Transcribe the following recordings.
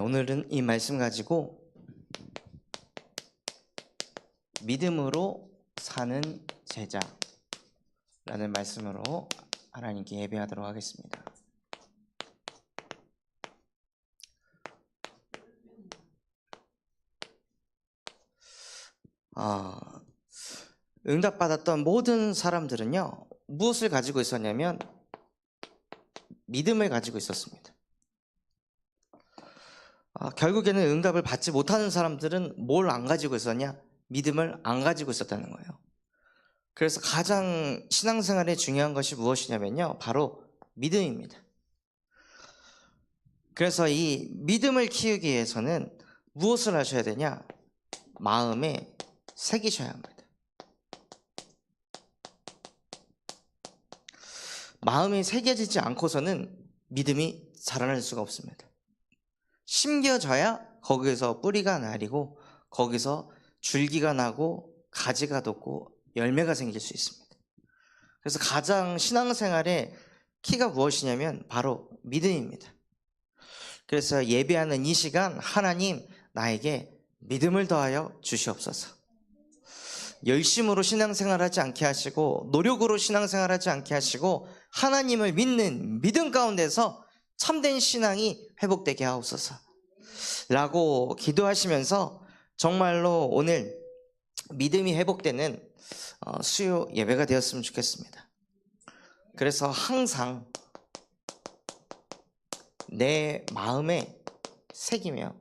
오늘은 이 말씀 가지고 믿음으로 사는 제자라는 말씀으로 하나님께 예배하도록 하겠습니다. 응답받았던 모든 사람들은요, 무엇을 가지고 있었냐면 믿음을 가지고 있었습니다. 결국에는 응답을 받지 못하는 사람들은 뭘 안 가지고 있었냐? 믿음을 안 가지고 있었다는 거예요. 그래서 가장 신앙생활에 중요한 것이 무엇이냐면요, 바로 믿음입니다. 그래서 이 믿음을 키우기 위해서는 무엇을 하셔야 되냐? 마음에 새기셔야 합니다. 마음이 새겨지지 않고서는 믿음이 자라날 수가 없습니다. 심겨져야 거기에서 뿌리가 나리고 거기서 줄기가 나고 가지가 돋고 열매가 생길 수 있습니다. 그래서 가장 신앙생활의 키가 무엇이냐면 바로 믿음입니다. 그래서 예배하는 이 시간, 하나님 나에게 믿음을 더하여 주시옵소서. 열심으로 신앙생활하지 않게 하시고 노력으로 신앙생활하지 않게 하시고 하나님을 믿는 믿음 가운데서 참된 신앙이 회복되게 하옵소서 라고 기도하시면서 정말로 오늘 믿음이 회복되는 수요 예배가 되었으면 좋겠습니다. 그래서 항상 내 마음에 새기며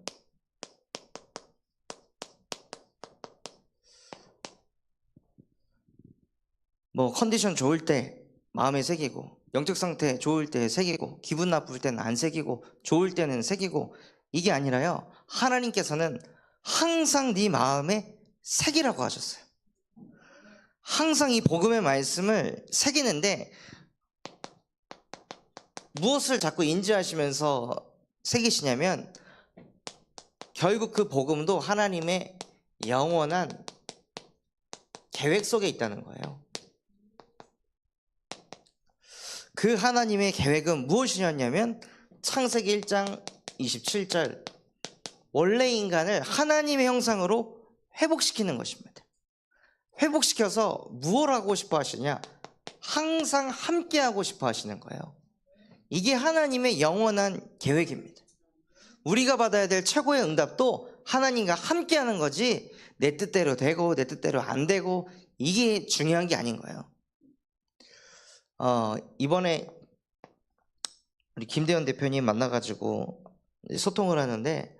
컨디션 좋을 때 마음에 새기고, 영적 상태 좋을 때 새기고, 기분 나쁠 때는 안 새기고, 좋을 때는 새기고, 이게 아니라요, 하나님께서는 항상 네 마음에 새기라고 하셨어요. 항상 이 복음의 말씀을 새기는데 무엇을 자꾸 인지하시면서 새기시냐면 결국 그 복음도 하나님의 영원한 계획 속에 있다는 거예요. 그 하나님의 계획은 무엇이었냐면 창세기 1장 27절 원래 인간을 하나님의 형상으로 회복시키는 것입니다. 회복시켜서 무엇을 하고 싶어 하시냐? 항상 함께 하고 싶어 하시는 거예요. 이게 하나님의 영원한 계획입니다. 우리가 받아야 될 최고의 응답도 하나님과 함께 하는 거지 내 뜻대로 되고 내 뜻대로 안 되고 이게 중요한 게 아닌 거예요. 이번에 우리 김대현 대표님 만나가지고 소통을 하는데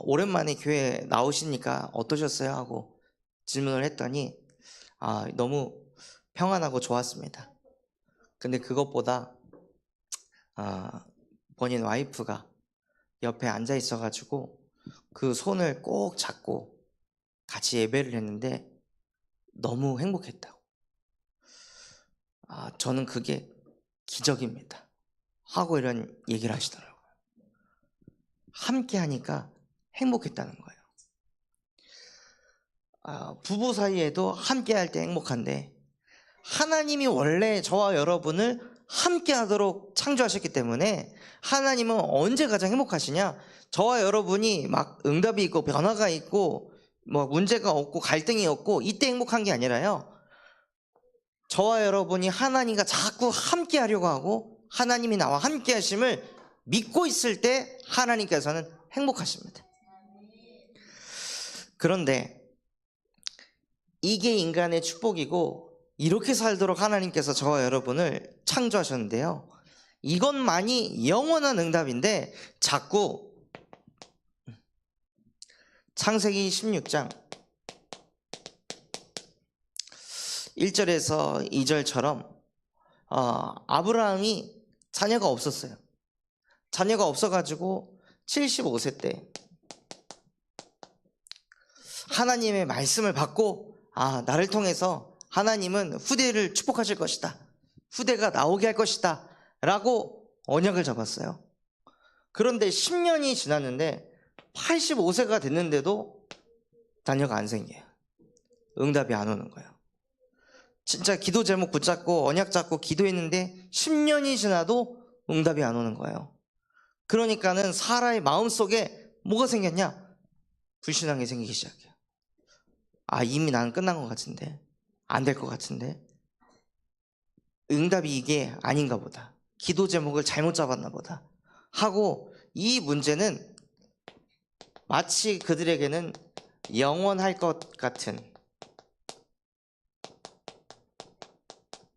오랜만에 교회 나오시니까 어떠셨어요? 하고 질문을 했더니 너무 평안하고 좋았습니다. 근데 그것보다 본인 와이프가 옆에 앉아 있어가지고 그 손을 꼭 잡고 같이 예배를 했는데 너무 행복했다고. 저는 그게 기적입니다 하고 이런 얘기를 하시더라고요. 함께 하니까 행복했다는 거예요. 부부 사이에도 함께 할 때 행복한데 하나님이 원래 저와 여러분을 함께 하도록 창조하셨기 때문에 하나님은 언제 가장 행복하시냐? 저와 여러분이 막 응답이 있고 변화가 있고 문제가 없고 갈등이 없고 이때 행복한 게 아니라요, 저와 여러분이 하나님과 자꾸 함께 하려고 하고 하나님이 나와 함께 하심을 믿고 있을 때 하나님께서는 행복하십니다. 그런데 이게 인간의 축복이고 이렇게 살도록 하나님께서 저와 여러분을 창조하셨는데요, 이것만이 영원한 응답인데 자꾸 창세기 16장 1절에서 2절처럼 아브라함이 자녀가 없었어요. 자녀가 없어가지고 75세 때 하나님의 말씀을 받고 나를 통해서 하나님은 후대를 축복하실 것이다, 후대가 나오게 할 것이다 라고 언약을 잡았어요. 그런데 10년이 지났는데 85세가 됐는데도 자녀가 안 생겨요. 응답이 안 오는 거예요. 진짜 기도 제목 붙잡고 언약 잡고 기도했는데 10년이 지나도 응답이 안 오는 거예요. 그러니까는 사라의 마음속에 뭐가 생겼냐? 불신앙이 생기기 시작해요. 아, 이미 나는 끝난 것 같은데, 안 될 것 같은데, 응답이 이게 아닌가 보다, 기도 제목을 잘못 잡았나 보다 하고, 이 문제는 마치 그들에게는 영원할 것 같은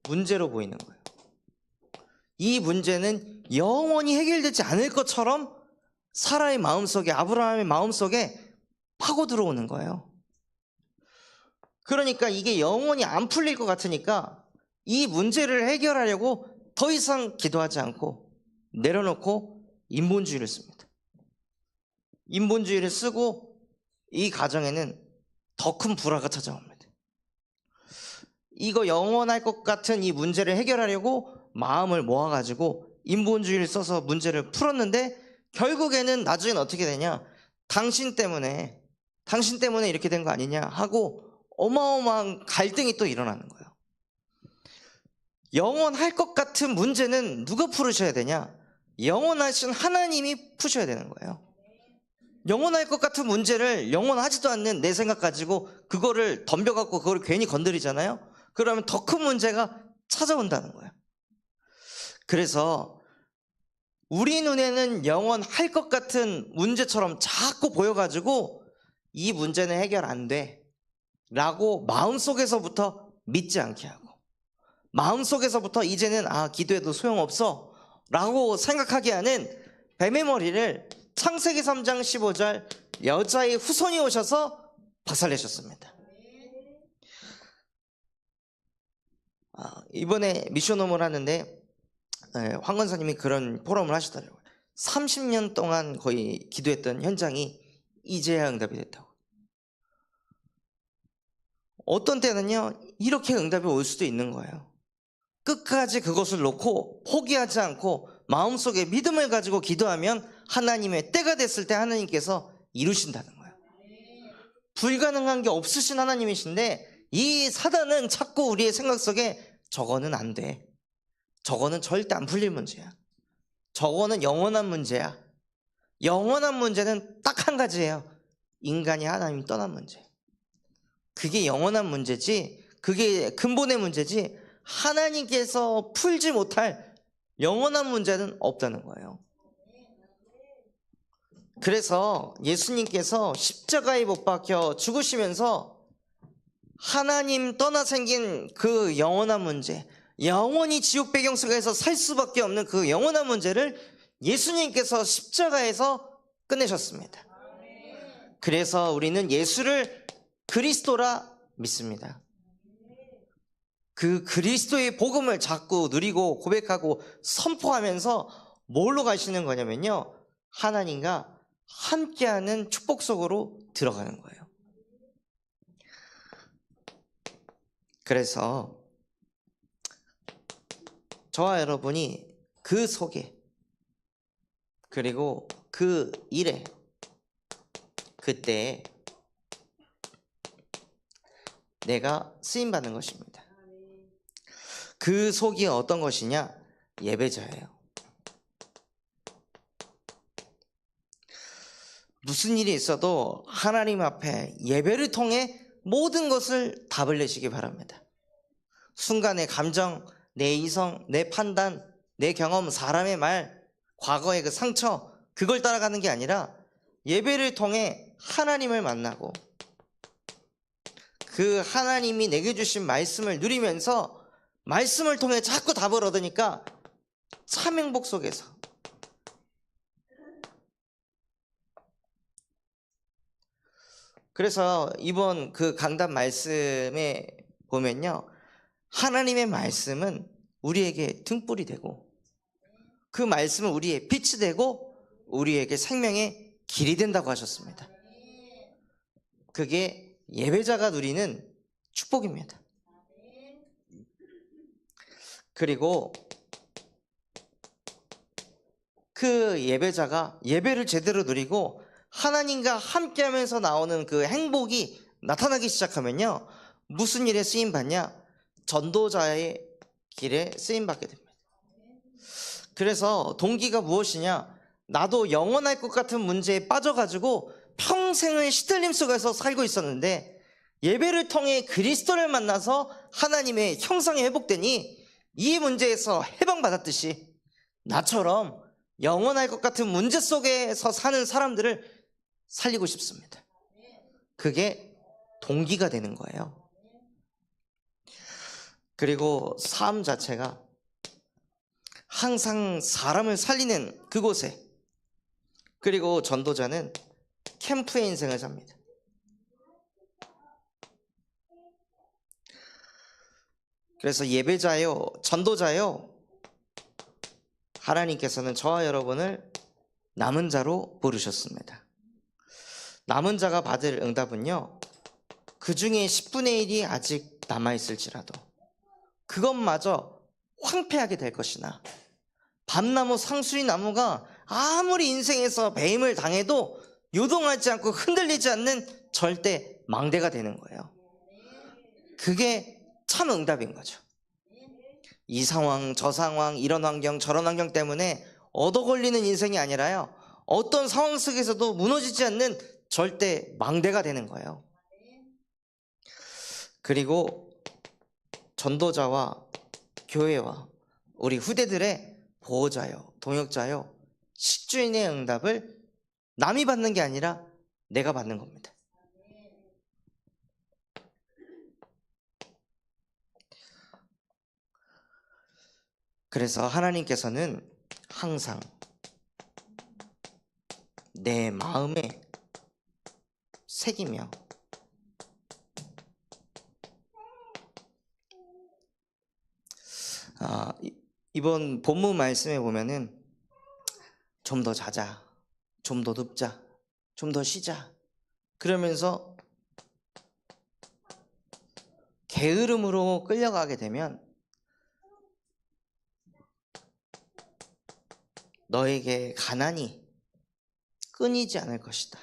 문제로 보이는 거예요. 이 문제는 영원히 해결되지 않을 것처럼 사라의 마음속에, 아브라함의 마음속에 파고 들어오는 거예요. 그러니까 이게 영원히 안 풀릴 것 같으니까 이 문제를 해결하려고 더 이상 기도하지 않고 내려놓고 인본주의를 씁니다. 인본주의를 쓰고 이 가정에는 더 큰 불화가 찾아옵니다. 이거 영원할 것 같은 이 문제를 해결하려고 마음을 모아가지고 인본주의를 써서 문제를 풀었는데, 결국에는 나중엔 어떻게 되냐? 당신 때문에 이렇게 된 거 아니냐 하고 어마어마한 갈등이 또 일어나는 거예요. 영원할 것 같은 문제는 누가 풀으셔야 되냐? 영원하신 하나님이 푸셔야 되는 거예요. 영원할 것 같은 문제를 영원하지도 않는 내 생각 가지고 그거를 덤벼갖고 그거를 괜히 건드리잖아요. 그러면 더 큰 문제가 찾아온다는 거예요. 그래서 우리 눈에는 영원할 것 같은 문제처럼 자꾸 보여가지고 이 문제는 해결 안 돼 라고 마음속에서부터 믿지 않게 하고, 마음속에서부터 이제는 기도해도 소용없어 라고 생각하게 하는 뱀의 머리를 창세기 3장 15절 여자의 후손이 오셔서 박살내셨습니다. 이번에 미션홈을 하는데 황 권사님이 그런 포럼을 하시더라고요. 30년 동안 거의 기도했던 현장이 이제야 응답이 됐다고. 어떤 때는요, 이렇게 응답이 올 수도 있는 거예요. 끝까지 그것을 놓고 포기하지 않고 마음속에 믿음을 가지고 기도하면 하나님의 때가 됐을 때 하나님께서 이루신다는 거예요. 불가능한 게 없으신 하나님이신데, 이 사단은 자꾸 우리의 생각 속에 저거는 안 돼, 저거는 절대 안 풀릴 문제야, 저거는 영원한 문제야. 영원한 문제는 딱 한 가지예요. 인간이 하나님 떠난 문제. 그게 영원한 문제지, 그게 근본의 문제지, 하나님께서 풀지 못할 영원한 문제는 없다는 거예요. 그래서 예수님께서 십자가에 못 박혀 죽으시면서 하나님 떠나 생긴 그 영원한 문제, 영원히 지옥 배경 속에서 살 수밖에 없는 그 영원한 문제를 예수님께서 십자가에서 끝내셨습니다. 그래서 우리는 예수를 그리스도라 믿습니다. 그 그리스도의 복음을 자꾸 누리고 고백하고 선포하면서 뭘로 가시는 거냐면요, 하나님과 함께하는 축복 속으로 들어가는 거예요. 그래서 저와 여러분이 그 속에, 그리고 그 일에, 그때 내가 쓰임받는 것입니다. 그 속이 어떤 것이냐? 예배자예요. 무슨 일이 있어도 하나님 앞에 예배를 통해 모든 것을 답을 내시기 바랍니다. 순간의 감정, 내 이성, 내 판단, 내 경험, 사람의 말, 과거의 그 상처, 그걸 따라가는 게 아니라 예배를 통해 하나님을 만나고 그 하나님이 내게 주신 말씀을 누리면서 말씀을 통해 자꾸 답을 얻으니까 참 행복 속에서, 그래서 이번 그 강단 말씀에 보면요, 하나님의 말씀은 우리에게 등불이 되고 그 말씀은 우리의 빛이 되고 우리에게 생명의 길이 된다고 하셨습니다. 그게 예배자가 누리는 축복입니다. 그리고 그 예배자가 예배를 제대로 누리고 하나님과 함께하면서 나오는 그 행복이 나타나기 시작하면요, 무슨 일에 쓰임받냐? 전도자의 길에 쓰임받게 됩니다. 그래서 동기가 무엇이냐? 나도 영원할 것 같은 문제에 빠져가지고 평생을 시들림 속에서 살고 있었는데 예배를 통해 그리스도를 만나서 하나님의 형상이 회복되니 이 문제에서 해방받았듯이 나처럼 영원할 것 같은 문제 속에서 사는 사람들을 살리고 싶습니다. 그게 동기가 되는 거예요. 그리고 삶 자체가 항상 사람을 살리는 그곳에, 그리고 전도자는 캠프의 인생을 삽니다. 그래서 예배자요, 전도자요, 하나님께서는 저와 여러분을 남은 자로 부르셨습니다. 남은 자가 받을 응답은요, 그 중에 10분의 1이 아직 남아있을지라도 그것마저 황폐하게 될 것이나 밤나무 상수리 나무가 아무리 인생에서 배임을 당해도 요동하지 않고 흔들리지 않는 절대 망대가 되는 거예요. 그게 참 응답인 거죠. 이 상황, 저 상황, 이런 환경, 저런 환경 때문에 얻어 걸리는 인생이 아니라요, 어떤 상황 속에서도 무너지지 않는 절대 망대가 되는 거예요. 그리고 전도자와 교회와 우리 후대들의 보호자요, 동역자요, 식주인의 응답을 남이 받는 게 아니라 내가 받는 겁니다. 그래서 하나님께서는 항상 내 마음에 새기며 이번 본문 말씀에 보면은 좀 더 자자, 좀 더 눕자, 좀 더 쉬자, 그러면서 게으름으로 끌려가게 되면 너에게 가난이 끊이지 않을 것이다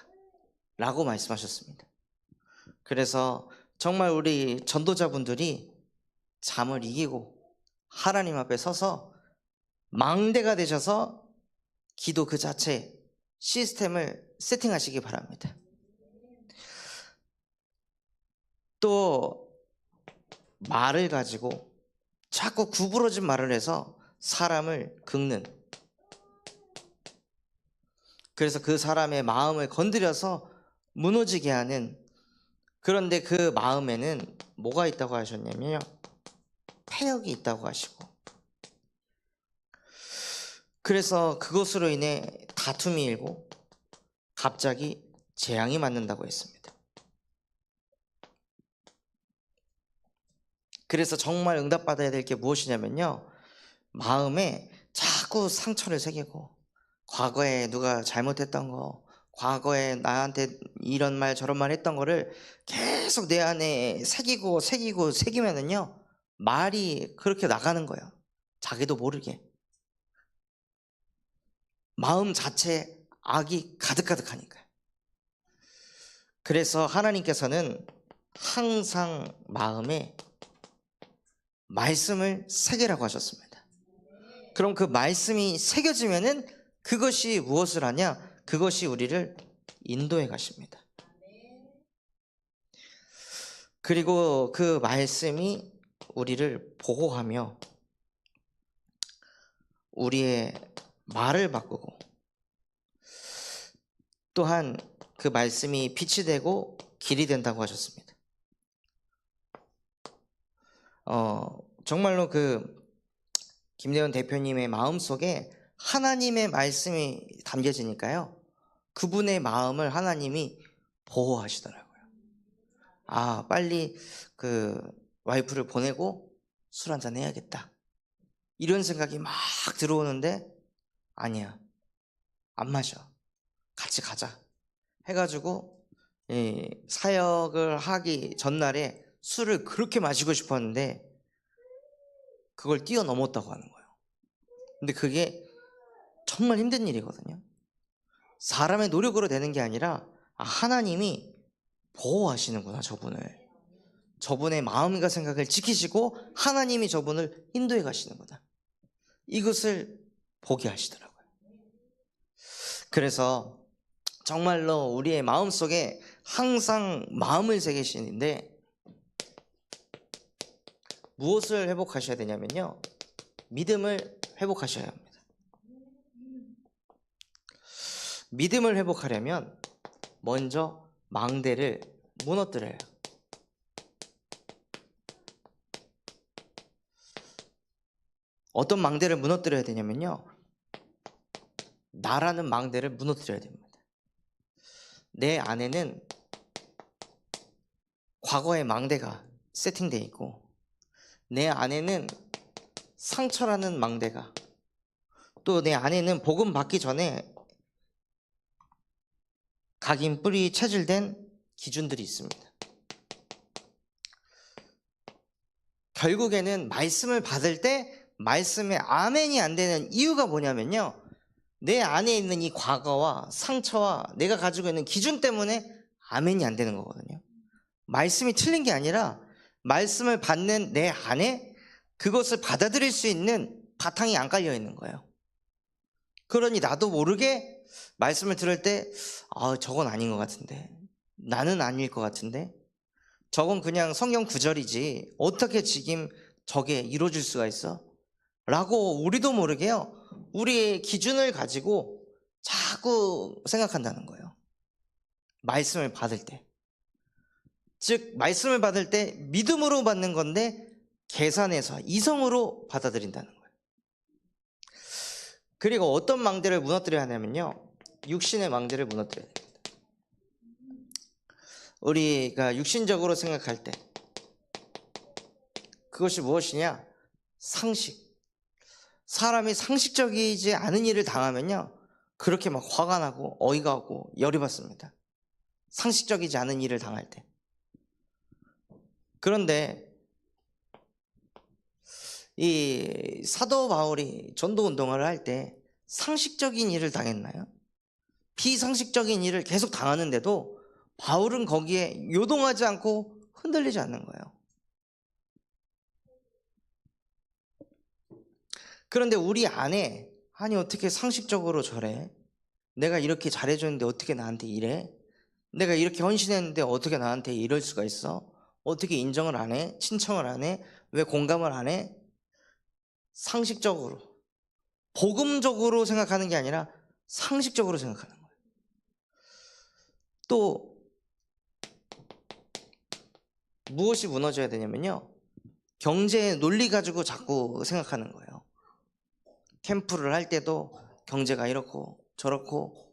라고 말씀하셨습니다. 그래서 정말 우리 전도자분들이 잠을 이기고 하나님 앞에 서서 망대가 되셔서 기도 그 자체 시스템을 세팅하시기 바랍니다. 또 말을 가지고 자꾸 구부러진 말을 해서 사람을 긁는, 그래서 그 사람의 마음을 건드려서 무너지게 하는, 그런데 그 마음에는 뭐가 있다고 하셨냐면요, 패역이 있다고 하시고, 그래서 그것으로 인해 다툼이 일고 갑자기 재앙이 맞는다고 했습니다. 그래서 정말 응답받아야 될 게 무엇이냐면요, 마음에 자꾸 상처를 새기고 과거에 누가 잘못했던 거, 과거에 나한테 이런 말 저런 말 했던 거를 계속 내 안에 새기면은요, 말이 그렇게 나가는 거예요. 자기도 모르게. 마음 자체에 악이 가득가득하니까요. 그래서 하나님께서는 항상 마음에 말씀을 새기라고 하셨습니다. 그럼 그 말씀이 새겨지면은 그것이 무엇을 하냐? 그것이 우리를 인도해 가십니다. 그리고 그 말씀이 우리를 보호하며 우리의 말을 바꾸고, 또한 그 말씀이 빛이 되고 길이 된다고 하셨습니다. 정말로 그 김대현 대표님의 마음속에 하나님의 말씀이 담겨지니까요, 그분의 마음을 하나님이 보호하시더라고요. 빨리 그 와이프를 보내고 술 한잔 해야겠다, 이런 생각이 막 들어오는데, 아니야, 안 마셔, 같이 가자 해가지고 사역을 하기 전날에 술을 그렇게 마시고 싶었는데 그걸 뛰어넘었다고 하는 거예요. 근데 그게 정말 힘든 일이거든요. 사람의 노력으로 되는 게 아니라 하나님이 보호하시는구나, 저분의 마음과 생각을 지키시고 하나님이 저분을 인도해 가시는구나, 이것을 보게 하시더라고요. 그래서 정말로 우리의 마음속에 항상 마음을 새기시는데 무엇을 회복하셔야 되냐면요, 믿음을 회복하셔야 합니다. 믿음을 회복하려면 먼저 망대를 무너뜨려요. 어떤 망대를 무너뜨려야 되냐면요, 나라는 망대를 무너뜨려야 됩니다. 내 안에는 과거의 망대가 세팅되어 있고, 내 안에는 상처라는 망대가, 또 내 안에는 복음 받기 전에 각인 뿌리 체질된 기준들이 있습니다. 결국에는 말씀을 받을 때 말씀에 아멘이 안 되는 이유가 뭐냐면요, 내 안에 있는 이 과거와 상처와 내가 가지고 있는 기준 때문에 아멘이 안 되는 거거든요. 말씀이 틀린 게 아니라 말씀을 받는 내 안에 그것을 받아들일 수 있는 바탕이 안 깔려 있는 거예요. 그러니 나도 모르게 말씀을 들을 때 저건 아닌 것 같은데, 나는 아닐 것 같은데, 저건 그냥 성경 구절이지 어떻게 지금 저게 이루어질 수가 있어? 라고 우리도 모르게요, 우리의 기준을 가지고 자꾸 생각한다는 거예요. 말씀을 받을 때, 즉 말씀을 받을 때 믿음으로 받는 건데 계산해서 이성으로 받아들인다는 거예요. 그리고 어떤 망대를 무너뜨려야 하냐면요, 육신의 망대를 무너뜨려야 됩니다. 우리가 육신적으로 생각할 때 그것이 무엇이냐? 상식. 사람이 상식적이지 않은 일을 당하면요, 그렇게 막 화가 나고 어이가 오고 열이 받습니다. 상식적이지 않은 일을 당할 때. 그런데 이 사도 바울이 전도 운동을 할 때 상식적인 일을 당했나요? 비상식적인 일을 계속 당하는데도 바울은 거기에 요동하지 않고 흔들리지 않는 거예요. 그런데 우리 안에, 아니 어떻게 상식적으로 저래? 내가 이렇게 잘해줬는데 어떻게 나한테 이래? 내가 이렇게 헌신했는데 어떻게 나한테 이럴 수가 있어? 어떻게 인정을 안 해? 친청을 안 해? 왜 공감을 안 해? 상식적으로, 복음적으로 생각하는 게 아니라 상식적으로 생각하는 거예요. 또 무엇이 무너져야 되냐면요, 경제의 논리 가지고 자꾸 생각하는 거예요. 캠프를 할 때도 경제가 이렇고 저렇고,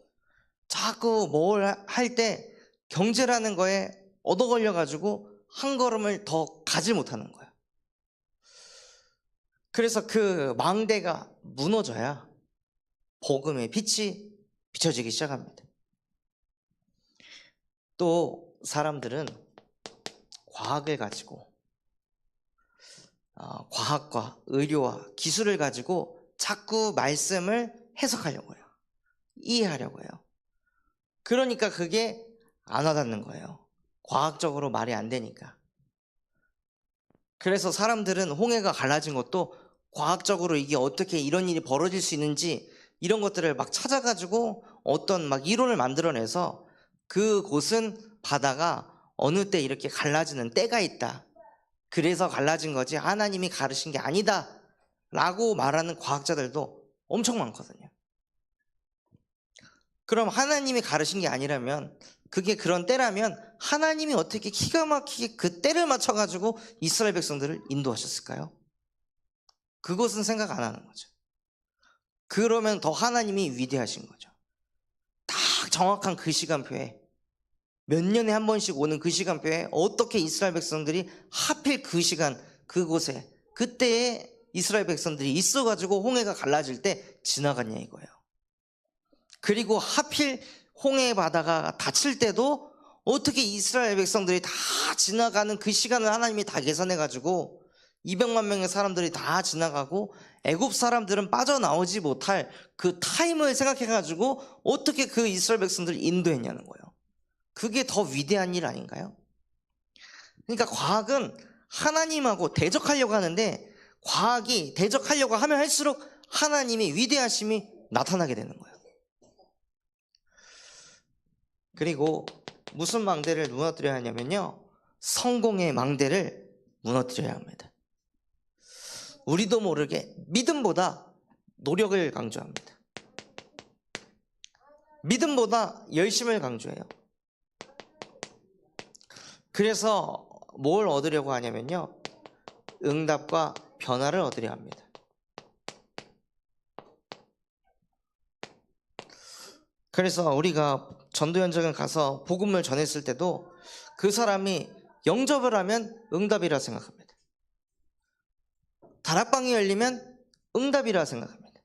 자꾸 뭘 할 때 경제라는 거에 얻어 걸려 가지고 한 걸음을 더 가지 못하는 거예요. 그래서 그 망대가 무너져야 복음의 빛이 비춰지기 시작합니다. 또 사람들은 과학을 가지고, 과학과 의료와 기술을 가지고 자꾸 말씀을 해석하려고 해요. 이해하려고 해요. 그러니까 그게 안 와닿는 거예요. 과학적으로 말이 안 되니까. 그래서 사람들은 홍해가 갈라진 것도 과학적으로 이게 어떻게 이런 일이 벌어질 수 있는지 이런 것들을 막 찾아가지고 어떤 막 이론을 만들어내서 그곳은 바다가 어느 때 이렇게 갈라지는 때가 있다, 그래서 갈라진 거지 하나님이 가르신 게 아니다 라고 말하는 과학자들도 엄청 많거든요. 그럼 하나님이 가르신 게 아니라면, 그게 그런 때라면 하나님이 어떻게 기가 막히게 그 때를 맞춰가지고 이스라엘 백성들을 인도하셨을까요? 그것은 생각 안 하는 거죠. 그러면 더 하나님이 위대하신 거죠. 딱 정확한 그 시간표에, 몇 년에 한 번씩 오는 그 시간표에 어떻게 이스라엘 백성들이 하필 그 시간 그곳에 그때에 이스라엘 백성들이 있어가지고 홍해가 갈라질 때 지나갔냐 이거예요. 그리고 하필 홍해 바다가 닫힐 때도 어떻게 이스라엘 백성들이 다 지나가는 그 시간을 하나님이 다 계산해가지고 200만 명의 사람들이 다 지나가고 애굽 사람들은 빠져나오지 못할 그 타임을 생각해가지고 어떻게 그 이스라엘 백성들을 인도했냐는 거예요. 그게 더 위대한 일 아닌가요? 그러니까 과학은 하나님하고 대적하려고 하는데, 과학이 대적하려고 하면 할수록 하나님의 위대하심이 나타나게 되는 거예요. 그리고 무슨 망대를 무너뜨려야 하냐면요, 성공의 망대를 무너뜨려야 합니다. 우리도 모르게 믿음보다 노력을 강조합니다. 믿음보다 열심을 강조해요. 그래서 뭘 얻으려고 하냐면요, 응답과 변화를 얻으려 합니다. 그래서 우리가 전도 현장에 가서 복음을 전했을 때도 그 사람이 영접을 하면 응답이라 생각합니다. 다락방이 열리면 응답이라 생각합니다.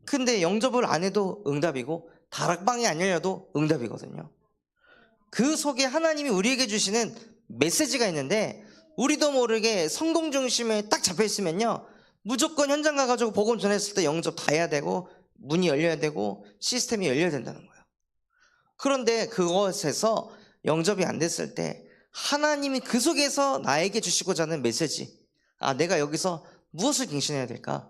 근데 영접을 안 해도 응답이고 다락방이 안 열려도 응답이거든요. 그 속에 하나님이 우리에게 주시는 메시지가 있는데, 우리도 모르게 성공 중심에 딱 잡혀 있으면요, 무조건 현장 가가지고 복음 전했을 때 영접 다 해야 되고 문이 열려야 되고 시스템이 열려야 된다는 거예요. 그런데 그것에서 영접이 안 됐을 때 하나님이 그 속에서 나에게 주시고자 하는 메시지, 내가 여기서 무엇을 갱신해야 될까,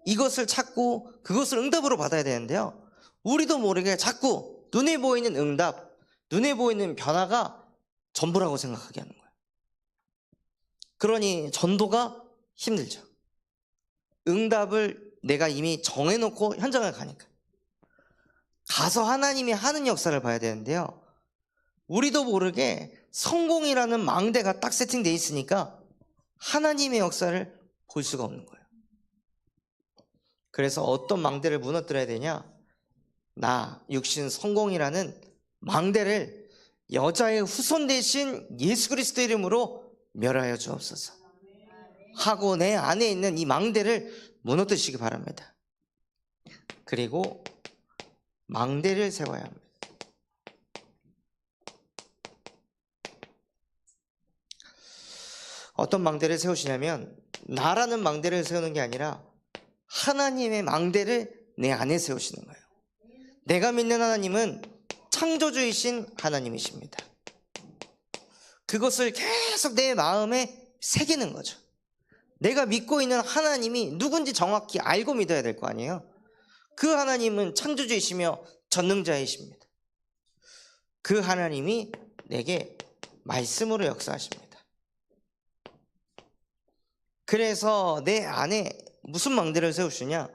이것을 찾고 그것을 응답으로 받아야 되는데요, 우리도 모르게 자꾸 눈에 보이는 응답, 눈에 보이는 변화가 전부라고 생각하게 하는 거예요. 그러니 전도가 힘들죠. 응답을 내가 이미 정해놓고 현장을 가니까 가서 하나님이 하는 역사를 봐야 되는데요, 우리도 모르게 성공이라는 망대가 딱 세팅되어 있으니까 하나님의 역사를 볼 수가 없는 거예요. 그래서 어떤 망대를 무너뜨려야 되냐, 나 육신 성공이라는 망대를 여자의 후손 대신 예수 그리스도 이름으로 멸하여 주옵소서 하고 내 안에 있는 이 망대를 무너뜨리시기 바랍니다. 그리고 망대를 세워야 합니다. 어떤 망대를 세우시냐면, 나라는 망대를 세우는 게 아니라 하나님의 망대를 내 안에 세우시는 거예요. 내가 믿는 하나님은 창조주이신 하나님이십니다. 그것을 계속 내 마음에 새기는 거죠. 내가 믿고 있는 하나님이 누군지 정확히 알고 믿어야 될 거 아니에요. 그 하나님은 창조주이시며 전능자이십니다. 그 하나님이 내게 말씀으로 역사하십니다. 그래서 내 안에 무슨 망대를 세우시냐,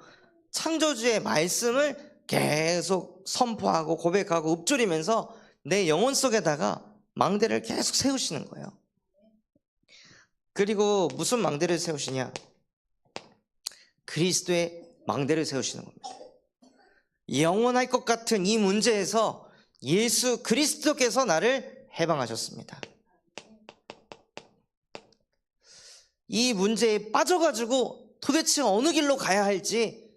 창조주의 말씀을 계속 선포하고 고백하고 읊조리면서 내 영혼 속에다가 망대를 계속 세우시는 거예요. 그리고 무슨 망대를 세우시냐, 그리스도의 망대를 세우시는 겁니다. 영원할 것 같은 이 문제에서 예수 그리스도께서 나를 해방하셨습니다. 이 문제에 빠져가지고 도대체 어느 길로 가야 할지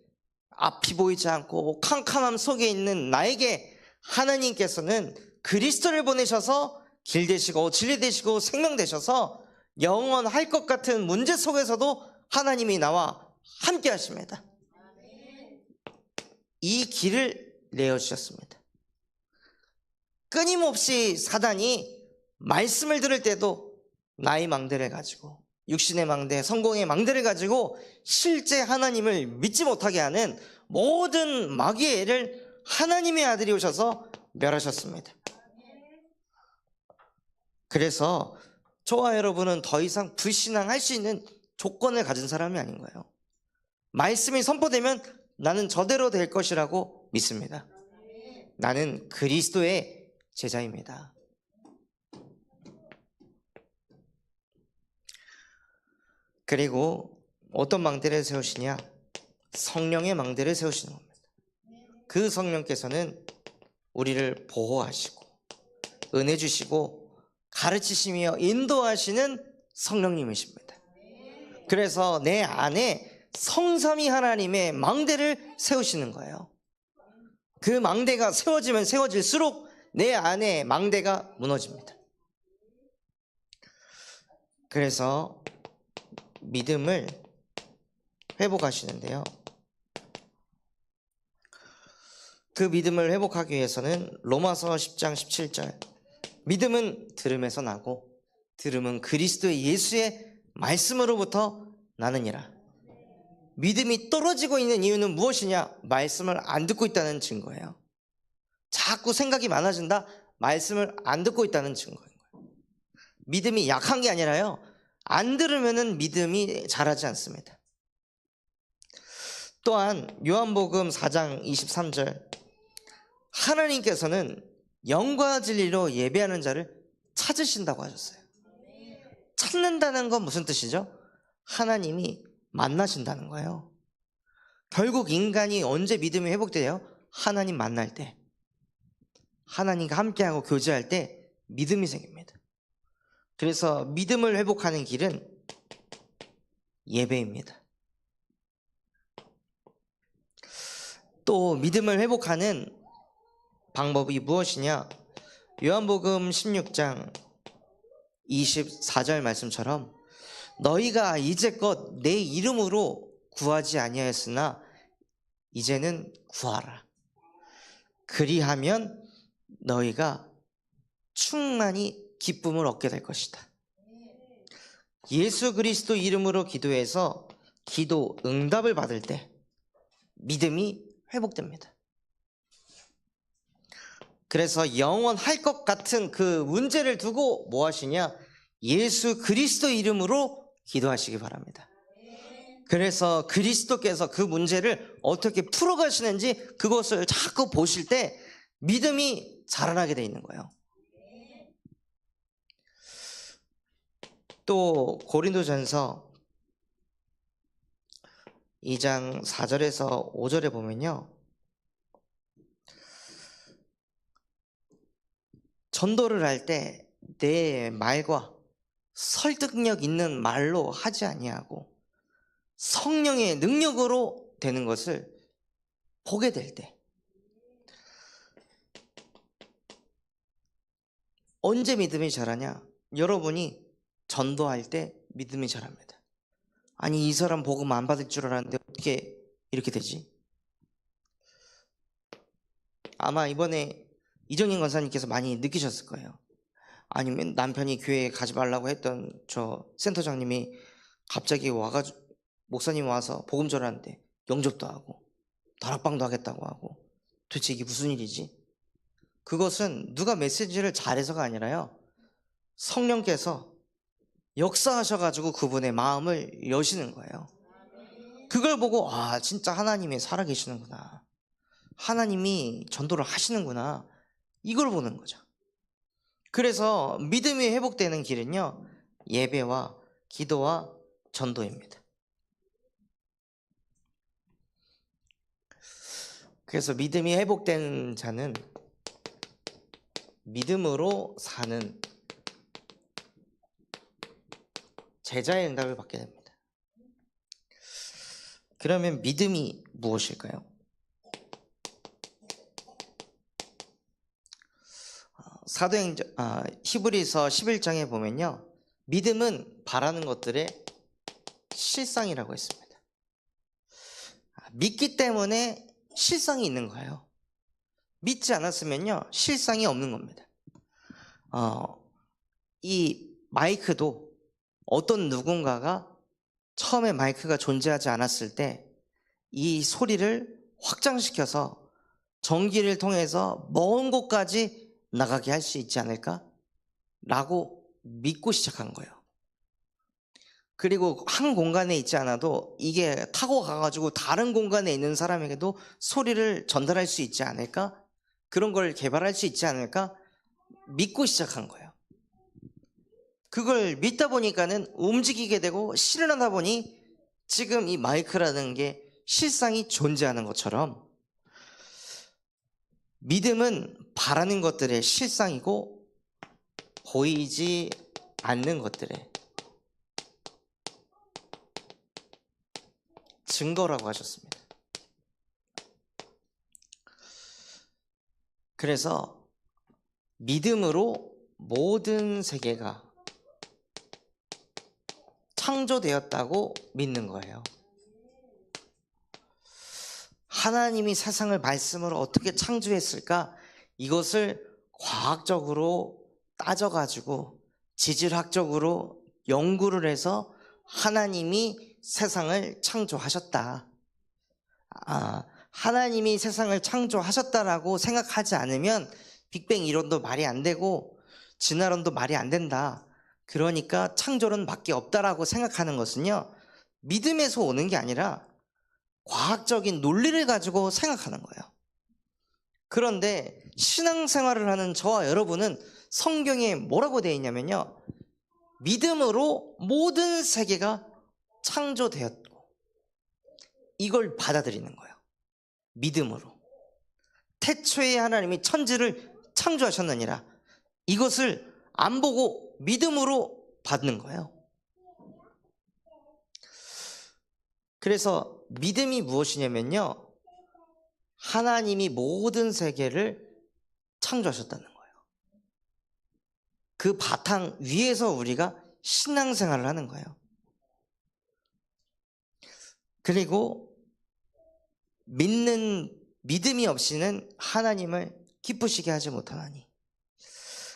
앞이 보이지 않고 캄캄함 속에 있는 나에게 하나님께서는 그리스도를 보내셔서 길 되시고 진리 되시고 생명 되셔서 영원할 것 같은 문제 속에서도 하나님이 나와 함께 하십니다. 이 길을 내어주셨습니다. 끊임없이 사단이 말씀을 들을 때도 나의 망대를 가지고, 육신의 망대, 성공의 망대를 가지고 실제 하나님을 믿지 못하게 하는 모든 마귀의 애를 하나님의 아들이 오셔서 멸하셨습니다. 그래서 저와 여러분은 더 이상 불신앙할 수 있는 조건을 가진 사람이 아닌 거예요. 말씀이 선포되면 나는 저대로 될 것이라고 믿습니다. 나는 그리스도의 제자입니다. 그리고 어떤 망대를 세우시냐, 성령의 망대를 세우시는 겁니다. 그 성령께서는 우리를 보호하시고 은혜 주시고 가르치시며 인도하시는 성령님이십니다. 그래서 내 안에 성삼위 하나님의 망대를 세우시는 거예요. 그 망대가 세워지면 세워질수록 내 안에 망대가 무너집니다. 그래서 믿음을 회복하시는데요, 그 믿음을 회복하기 위해서는 로마서 10장 17절, 믿음은 들음에서 나고 들음은 그리스도의 예수의 말씀으로부터 나느니라. 믿음이 떨어지고 있는 이유는 무엇이냐? 말씀을 안 듣고 있다는 증거예요. 자꾸 생각이 많아진다? 말씀을 안 듣고 있다는 증거인 거예요. 믿음이 약한 게 아니라요, 안 들으면은 믿음이 자라지 않습니다. 또한 요한복음 4장 23절, 하나님께서는 영과 진리로 예배하는 자를 찾으신다고 하셨어요. 찾는다는 건 무슨 뜻이죠? 하나님이 만나신다는 거예요. 결국 인간이 언제 믿음이 회복돼요? 하나님 만날 때, 하나님과 함께하고 교제할 때 믿음이 생깁니다. 그래서 믿음을 회복하는 길은 예배입니다. 또 믿음을 회복하는 방법이 무엇이냐? 요한복음 16장 24절 말씀처럼 너희가 이제껏 내 이름으로 구하지 아니하였으나 이제는 구하라. 그리하면 너희가 충만히 기쁨을 얻게 될 것이다. 예수 그리스도 이름으로 기도해서 기도 응답을 받을 때 믿음이 회복됩니다. 그래서 영원할 것 같은 그 문제를 두고 뭐 하시냐? 예수 그리스도 이름으로 기도하시기 바랍니다. 그래서 그리스도께서 그 문제를 어떻게 풀어가시는지 그것을 자꾸 보실 때 믿음이 자라나게 돼 있는 거예요. 또 고린도전서 2장 4절에서 5절에 보면요, 전도를 할 때 내 말과 설득력 있는 말로 하지 아니하고 성령의 능력으로 되는 것을 보게 될 때, 언제 믿음이 자라냐? 여러분이 전도할 때 믿음이 자랍니다. 아니, 이 사람 복음 안 받을 줄 알았는데 어떻게 이렇게 되지? 아마 이번에 이정인 권사님께서 많이 느끼셨을 거예요. 아니면 남편이 교회에 가지 말라고 했던 저 센터장님이 갑자기 와가지고, 목사님 와서 복음 전하는데 영접도 하고 다락방도 하겠다고 하고, 도대체 이게 무슨 일이지? 그것은 누가 메시지를 잘해서가 아니라요, 성령께서 역사하셔가지고 그분의 마음을 여시는 거예요. 그걸 보고 아, 진짜 하나님이 살아계시는구나, 하나님이 전도를 하시는구나, 이걸 보는 거죠. 그래서 믿음이 회복되는 길은요, 예배와 기도와 전도입니다. 그래서 믿음이 회복된 자는 믿음으로 사는 제자의 응답을 받게 됩니다. 그러면 믿음이 무엇일까요? 사도행전 히브리서 11장에 보면요, 믿음은 바라는 것들의 실상이라고 했습니다. 믿기 때문에 실상이 있는 거예요. 믿지 않았으면요, 실상이 없는 겁니다. 이 마이크도 어떤 누군가가 처음에 마이크가 존재하지 않았을 때 이 소리를 확장시켜서 전기를 통해서 먼 곳까지 나가게 할 수 있지 않을까? 라고 믿고 시작한 거예요. 그리고 한 공간에 있지 않아도 이게 타고 가가지고 다른 공간에 있는 사람에게도 소리를 전달할 수 있지 않을까? 그런 걸 개발할 수 있지 않을까? 믿고 시작한 거예요. 그걸 믿다 보니까는 움직이게 되고 실현하다 보니 지금 이 마이크라는 게 실상이 존재하는 것처럼, 믿음은 바라는 것들의 실상이고 보이지 않는 것들의 증거라고 하셨습니다. 그래서 믿음으로 모든 세계가 창조되었다고 믿는 거예요. 하나님이 세상을 말씀으로 어떻게 창조했을까? 이것을 과학적으로 따져가지고 지질학적으로 연구를 해서 하나님이 세상을 창조하셨다. 하나님이 세상을 창조하셨다라고 생각하지 않으면 빅뱅 이론도 말이 안 되고 진화론도 말이 안 된다. 그러니까 창조론밖에 없다라고 생각하는 것은요, 믿음에서 오는 게 아니라 과학적인 논리를 가지고 생각하는 거예요. 그런데 신앙생활을 하는 저와 여러분은 성경에 뭐라고 되어 있냐면요, 믿음으로 모든 세계가 창조되었고, 이걸 받아들이는 거예요. 믿음으로. 태초에 하나님이 천지를 창조하셨느니라. 이것을 안 보고 믿음으로 받는 거예요. 그래서 믿음이 무엇이냐면요, 하나님이 모든 세계를 창조하셨다는 거예요. 그 바탕 위에서 우리가 신앙생활을 하는 거예요. 그리고 믿음이 없이는 하나님을 기쁘시게 하지 못하나니,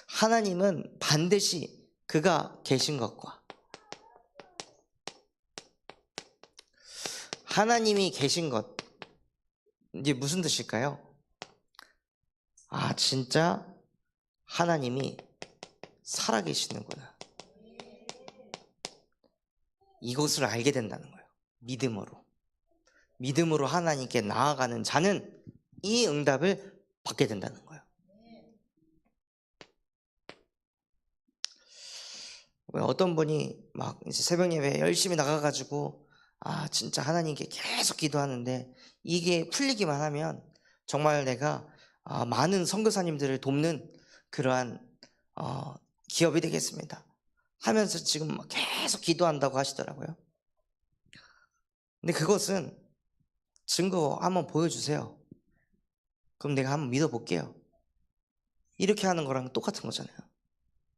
하나님은 반드시 그가 계신 것과 하나님이 계신 것, 이제 무슨 뜻일까요? 아, 진짜 하나님이 살아계시는구나, 이것을 알게 된다는 거예요. 믿음으로 하나님께 나아가는 자는 이 응답을 받게 된다는 거예요. 어떤 분이 막 이제 새벽 예배 열심히 나가가지고 진짜 하나님께 계속 기도하는데 이게 풀리기만 하면 정말 내가 많은 선교사님들을 돕는 그러한 기업이 되겠습니다 하면서 지금 계속 기도한다고 하시더라고요. 근데 그것은 증거 한번 보여주세요. 그럼 내가 한번 믿어볼게요. 이렇게 하는 거랑 똑같은 거잖아요.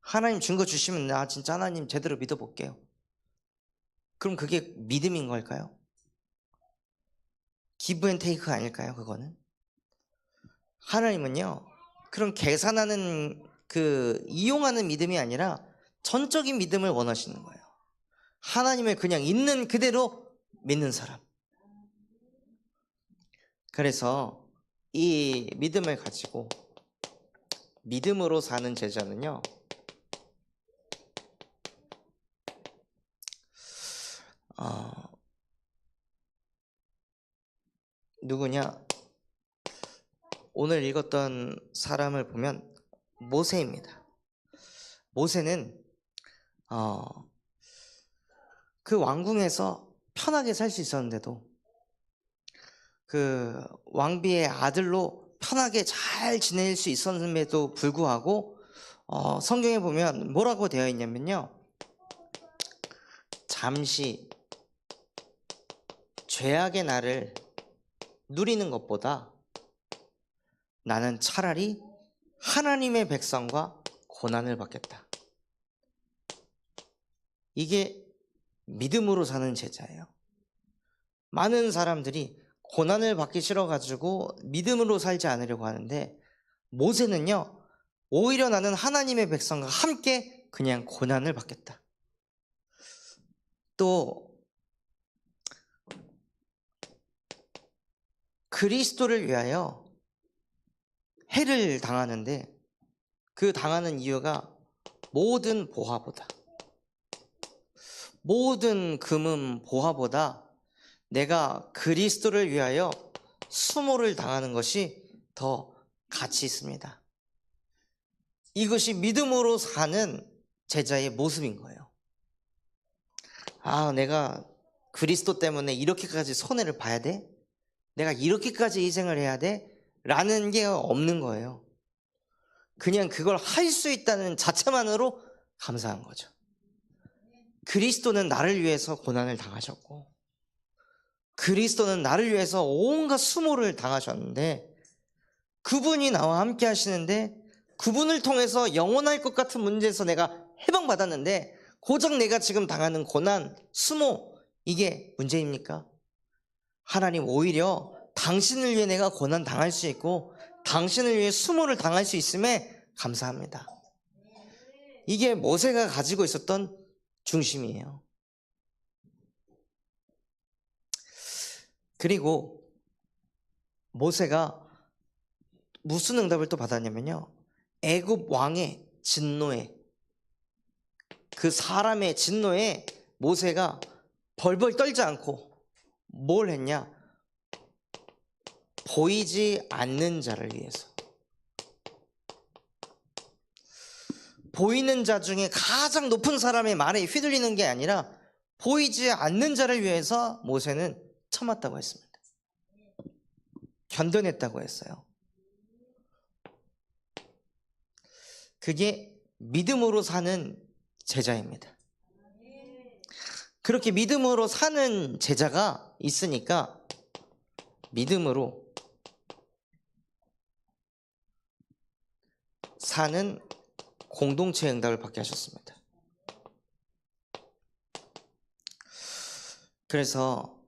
하나님 증거 주시면 진짜 하나님 제대로 믿어볼게요. 그럼 그게 믿음인 걸까요? 기브 앤 테이크 아닐까요? 그거는 하나님은요, 그런 계산하는 이용하는 믿음이 아니라 전적인 믿음을 원하시는 거예요. 하나님을 그냥 있는 그대로 믿는 사람. 그래서 이 믿음을 가지고 믿음으로 사는 제자는요, 누구냐? 오늘 읽었던 사람을 보면 모세입니다. 모세는 그 왕궁에서 편하게 살 수 있었는데도, 그 왕비의 아들로 편하게 잘 지낼 수 있었음에도 불구하고 성경에 보면 뭐라고 되어 있냐면요, 잠시 죄악의 날을 누리는 것보다 나는 차라리 하나님의 백성과 고난을 받겠다. 이게 믿음으로 사는 제자예요. 많은 사람들이 고난을 받기 싫어가지고 믿음으로 살지 않으려고 하는데, 모세는요, 오히려 나는 하나님의 백성과 함께 그냥 고난을 받겠다. 또 그리스도를 위하여 해를 당하는데, 그 당하는 이유가 모든 금은 보화보다 내가 그리스도를 위하여 수모를 당하는 것이 더 가치 있습니다. 이것이 믿음으로 사는 제자의 모습인 거예요. 내가 그리스도 때문에 이렇게까지 손해를 봐야 돼? 내가 이렇게까지 희생을 해야 돼? 라는 게 없는 거예요. 그냥 그걸 할 수 있다는 자체만으로 감사한 거죠. 그리스도는 나를 위해서 고난을 당하셨고, 그리스도는 나를 위해서 온갖 수모를 당하셨는데, 그분이 나와 함께 하시는데, 그분을 통해서 영원할 것 같은 문제에서 내가 해방받았는데, 고작 내가 지금 당하는 고난, 수모, 이게 문제입니까? 하나님, 오히려 당신을 위해 내가 고난 당할 수 있고 당신을 위해 수모를 당할 수 있음에 감사합니다. 이게 모세가 가지고 있었던 중심이에요. 그리고 모세가 무슨 응답을 또 받았냐면요, 애굽 왕의 진노에, 그 사람의 진노에 모세가 벌벌 떨지 않고 뭘 했냐? 보이지 않는 자를 위해서, 보이는 자 중에 가장 높은 사람의 말에 휘둘리는 게 아니라 보이지 않는 자를 위해서 모세는 참았다고 했습니다. 견뎌냈다고 했어요. 그게 믿음으로 사는 제자입니다. 그렇게 믿음으로 사는 제자가 있으니까 믿음으로 사는 공동체 응답을 받게 하셨습니다. 그래서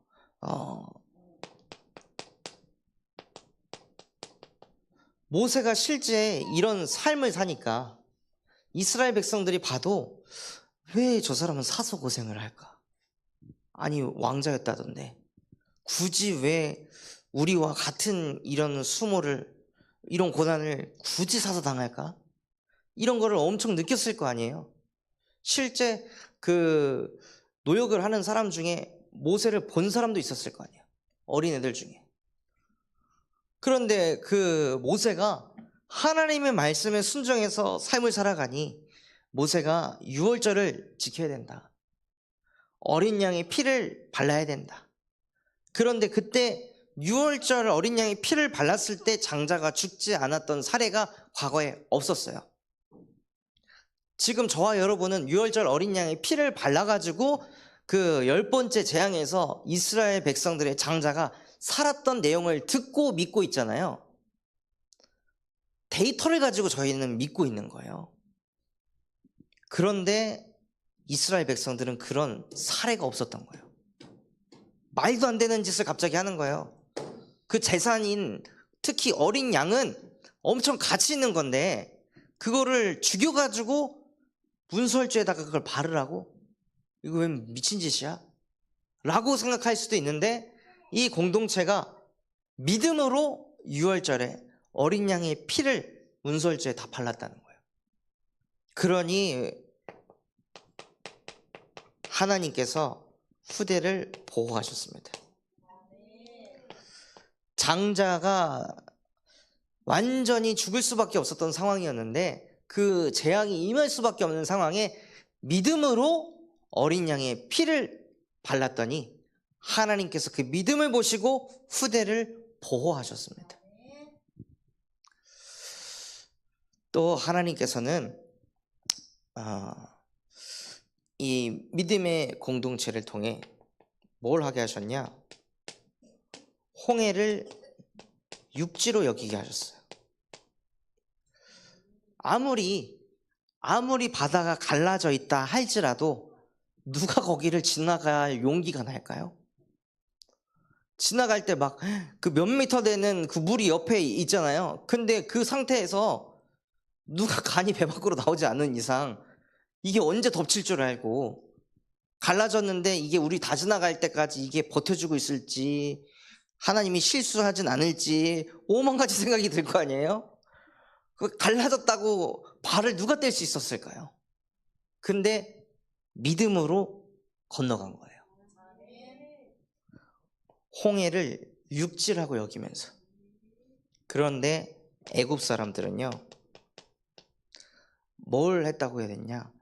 모세가 실제 이런 삶을 사니까 이스라엘 백성들이 봐도 왜 저 사람은 사서 고생을 할까? 아니, 왕자였다던데 굳이 왜 우리와 같은 이런 수모를, 이런 고난을 굳이 사서 당할까? 이런 거를 엄청 느꼈을 거 아니에요. 실제 그 노역을 하는 사람 중에 모세를 본 사람도 있었을 거 아니에요, 어린애들 중에. 그런데 그 모세가 하나님의 말씀에 순종해서 삶을 살아가니 모세가 유월절을 지켜야 된다, 어린 양의 피를 발라야 된다. 그런데 그때 유월절 어린 양의 피를 발랐을 때 장자가 죽지 않았던 사례가 과거에 없었어요. 지금 저와 여러분은 유월절 어린 양의 피를 발라가지고 그 10번째 재앙에서 이스라엘 백성들의 장자가 살았던 내용을 듣고 믿고 있잖아요. 데이터를 가지고 저희는 믿고 있는 거예요. 그런데 이스라엘 백성들은 그런 사례가 없었던 거예요. 말도 안 되는 짓을 갑자기 하는 거예요. 그 재산인 특히 어린 양은 엄청 가치 있는 건데 그거를 죽여가지고 문설주에다가 그걸 바르라고? 이거 왜 미친 짓이야? 라고 생각할 수도 있는데 이 공동체가 믿음으로 유월절에 어린 양의 피를 문설주에 다 발랐다는 거예요. 그러니 하나님께서 후대를 보호하셨습니다. 장자가 완전히 죽을 수밖에 없었던 상황이었는데 그 재앙이 임할 수밖에 없는 상황에 믿음으로 어린 양의 피를 발랐더니 하나님께서 그 믿음을 보시고 후대를 보호하셨습니다. 또 하나님께서는 이 믿음의 공동체를 통해 뭘 하게 하셨냐? 홍해를 육지로 여기게 하셨어요. 아무리 바다가 갈라져 있다 할지라도 누가 거기를 지나갈 용기가 날까요? 지나갈 때 막 그 몇 미터 되는 그 물이 옆에 있잖아요. 근데 그 상태에서 누가 간이 배 밖으로 나오지 않는 이상 이게 언제 덮칠 줄 알고, 갈라졌는데 이게 우리 다 지나갈 때까지 이게 버텨주고 있을지, 하나님이 실수하진 않을지 오만 가지 생각이 들 거 아니에요? 갈라졌다고 발을 누가 뗄 수 있었을까요? 근데 믿음으로 건너간 거예요. 홍해를 육지라고 여기면서. 그런데 애굽 사람들은요, 뭘 했다고 해야 되냐?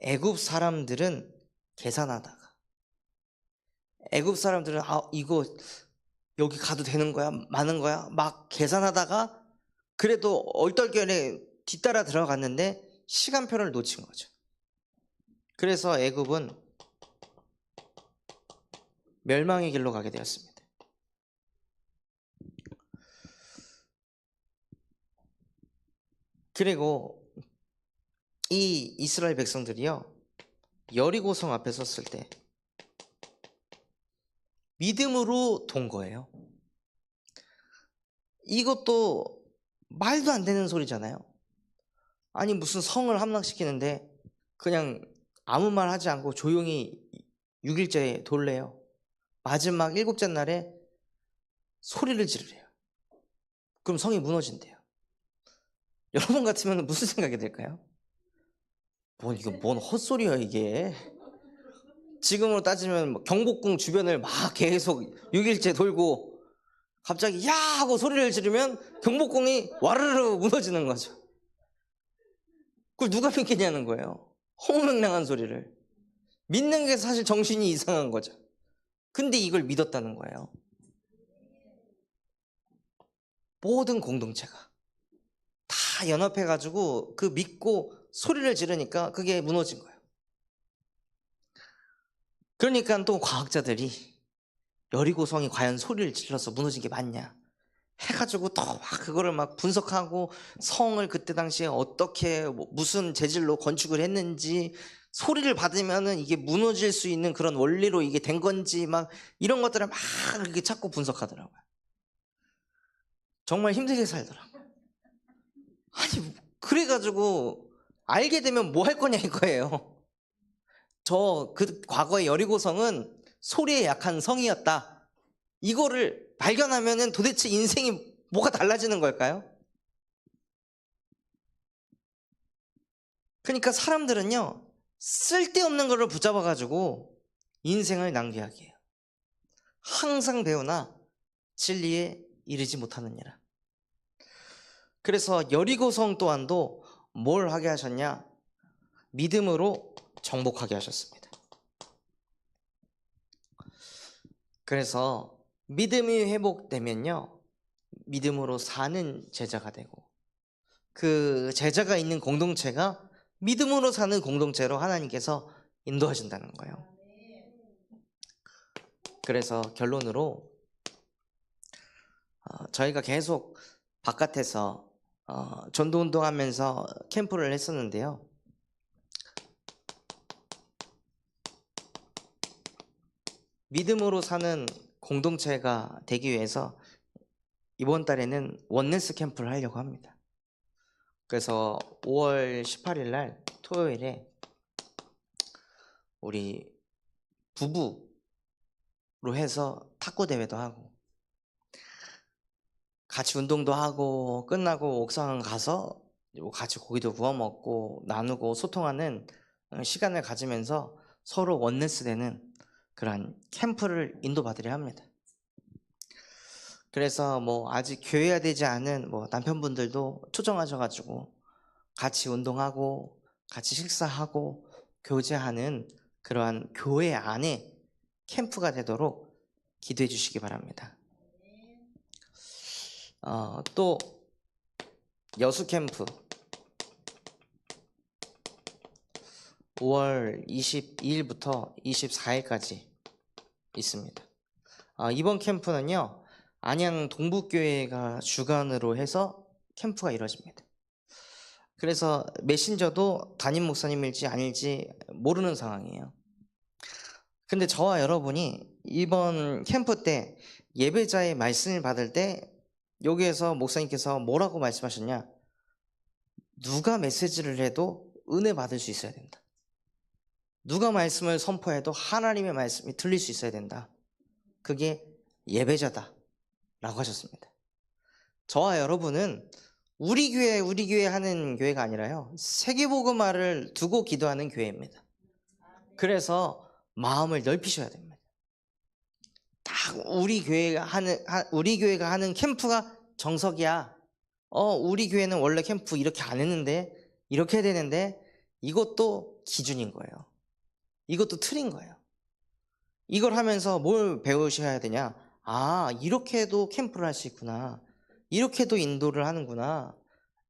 애굽 사람들은 계산하다가, 애굽 사람들은 이거 여기 가도 되는 거야? 많은 거야? 막 계산하다가 그래도 얼떨결에 뒤따라 들어갔는데 시간표를 놓친 거죠. 그래서 애굽은 멸망의 길로 가게 되었습니다. 그리고 이 이스라엘 백성들이요, 여리고성 앞에 섰을 때 믿음으로 돈 거예요. 이것도 말도 안 되는 소리잖아요. 아니, 무슨 성을 함락시키는데 그냥 아무 말 하지 않고 조용히 6일째 돌래요. 마지막 7째 날에 소리를 지르래요. 그럼 성이 무너진대요. 여러분 같으면 무슨 생각이 들까요? 이거 뭔 헛소리야 이게. 지금으로 따지면 경복궁 주변을 막 계속 6일째 돌고 갑자기 야 하고 소리를 지르면 경복궁이 와르르 무너지는 거죠. 그걸 누가 믿겠냐는 거예요. 허무맹랑한 소리를. 믿는 게 사실 정신이 이상한 거죠. 근데 이걸 믿었다는 거예요. 모든 공동체가 다 연합해가지고 그 믿고 소리를 지르니까 그게 무너진 거예요. 그러니까 또 과학자들이 여리고성이 과연 소리를 질러서 무너진 게 맞냐 해가지고 또 막 그거를 막 분석하고 성을 그때 당시에 어떻게 무슨 재질로 건축을 했는지 소리를 받으면은 이게 무너질 수 있는 그런 원리로 이게 된 건지 막 이런 것들을 막 이렇게 찾고 분석하더라고요. 정말 힘들게 살더라고요. 아니 그래가지고 알게 되면 뭐 할 거냐 이거예요. 저 그 과거의 여리고성은 소리에 약한 성이었다. 이거를 발견하면은 도대체 인생이 뭐가 달라지는 걸까요? 그러니까 사람들은요 쓸데없는 거를 붙잡아가지고 인생을 낭비하게 해요. 항상 배우나 진리에 이르지 못하느니라. 그래서 여리고성 또한도 뭘 하게 하셨냐? 믿음으로 정복하게 하셨습니다. 그래서 믿음이 회복되면요 믿음으로 사는 제자가 되고 그 제자가 있는 공동체가 믿음으로 사는 공동체로 하나님께서 인도하신다는 거예요. 그래서 결론으로 저희가 계속 바깥에서 전도운동하면서 캠프를 했었는데요. 믿음으로 사는 공동체가 되기 위해서 이번 달에는 원네스 캠프를 하려고 합니다. 그래서 5월 18일 날 토요일에 우리 부부로 해서 탁구 대회도 하고 같이 운동도 하고 끝나고 옥상 가서 같이 고기도 구워 먹고 나누고 소통하는 시간을 가지면서 서로 원네스 되는 그런 캠프를 인도받으려 합니다. 그래서 아직 교회가 되지 않은 남편분들도 초청하셔가지고 같이 운동하고 같이 식사하고 교제하는 그러한 교회 안에 캠프가 되도록 기도해 주시기 바랍니다. 또 여수 캠프 5월 22일부터 24일까지 있습니다. 이번 캠프는요 안양 동북교회가 주관으로 해서 캠프가 이루어집니다. 그래서 메신저도 담임 목사님일지 아닐지 모르는 상황이에요. 근데 저와 여러분이 이번 캠프 때 예배자의 말씀을 받을 때 여기에서 목사님께서 뭐라고 말씀하셨냐? 누가 메시지를 해도 은혜 받을 수 있어야 된다. 누가 말씀을 선포해도 하나님의 말씀이 들릴 수 있어야 된다. 그게 예배자다 라고 하셨습니다. 저와 여러분은 우리 교회 하는 교회가 아니라요 세계복음화를 두고 기도하는 교회입니다. 그래서 마음을 넓히셔야 됩니다. 딱 우리 교회가 하는 캠프가 정석이야. 우리 교회는 원래 캠프 이렇게 안 했는데 이렇게 해야 되는데 이것도 기준인 거예요. 이것도 틀인 거예요. 이걸 하면서 뭘 배우셔야 되냐? 이렇게 해도 캠프를 할 수 있구나. 이렇게 해도 인도를 하는구나.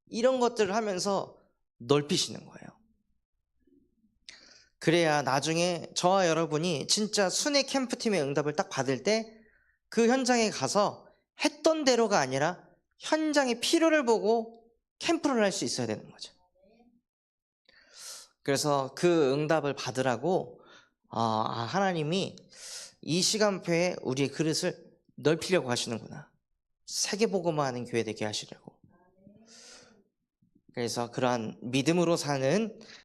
이런 것들을 하면서 넓히시는 거예요. 그래야 나중에 저와 여러분이 진짜 순회 캠프팀의 응답을 딱 받을 때 그 현장에 가서 했던 대로가 아니라 현장의 필요를 보고 캠프를 할 수 있어야 되는 거죠. 그래서 그 응답을 받으라고 하나님이 이 시간표에 우리의 그릇을 넓히려고 하시는구나. 세계복음화하는 교회 되게 하시려고. 그래서 그러한 믿음으로 사는